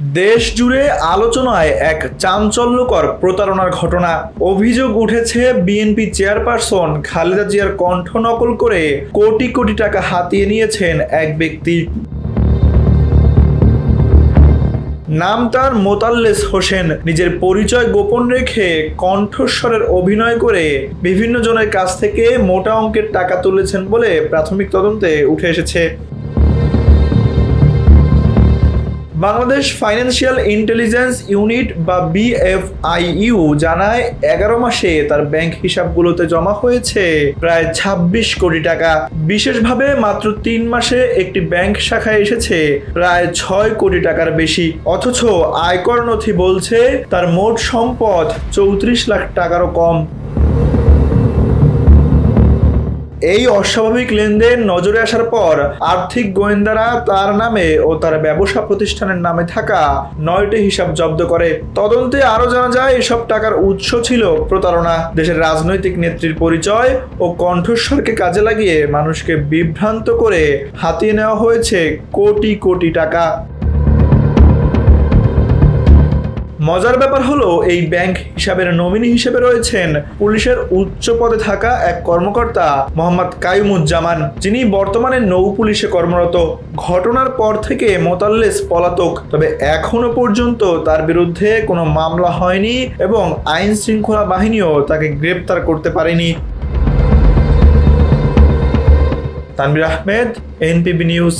দেশ জুড়ে আলোচনায় এক চাঞ্চল্যকর প্রতারণার ঘটনা। অভিযোগ উঠেছে বিএনপি চেয়ারপারসন খালেদা জিয়ার কণ্ঠ নকল করে কোটি কোটি টাকা হাতিয়ে নিয়েছেন এক ব্যক্তি। নাম তার মোতাল্লেস হোসেন। নিজের পরিচয় গোপন রেখে কণ্ঠস্বরের অভিনয় করে বিভিন্ন জনের কাছ থেকে মোটা অঙ্কের টাকা তুলেছেন বলে প্রাথমিক তদন্তে উঠে এসেছে। বাংলাদেশ ফাইন্যান্সিয়াল ইন্টেলিজেন্স ইউনিট বা BFIU জানায় 11 মাসে তার ব্যাংক হিসাবগুলোতে জমা হয়েছে প্রায় 26 কোটি টাকা। বিশেষভাবে মাত্র 3 মাসে একটি ব্যাংক শাখায় এসেছে প্রায় 6 কোটি টাকার বেশি। অথচ আয়কর নথি বলছে তার মোট সম্পদ 34 লাখ টাকারও কম। এই অস্বাভাবিক লেনদেন নজরে আসার পর আর্থিক গোয়েন্দারা তার নামে ও তার ব্যবসা প্রতিষ্ঠানের নামে থাকা 9টি হিসাব জব্দ করে। তদন্তে আরো জানা যায় এসব টাকার উৎস ছিল প্রতারণা। দেশের রাজনৈতিক নেত্রীর পরিচয় ও কণ্ঠস্বরকে কাজে লাগিয়ে মানুষকে বিভ্রান্ত করে হাতিয়ে নেওয়া হয়েছে কোটি কোটি টাকা। মজার ব্যাপার হলো এই ব্যাংক হিসাবের নমিনি হিসেবে রয়েছেন পুলিশের উচ্চ পদে থাকা এক কর্মকর্তা মোহাম্মদ কাইয়ুমুজ্জামান, যিনি বর্তমানে নৌ পুলিশে কর্মরত। ঘটনার পর থেকে মোতাল্লেস পলাতক, তবে এখনো পর্যন্ত তার বিরুদ্ধে কোনো মামলা হয়নি এবং আইন শৃঙ্খলা বাহিনীও তাকে গ্রেপ্তার করতে পারেনি। Tanvir Ahmed, NPB news.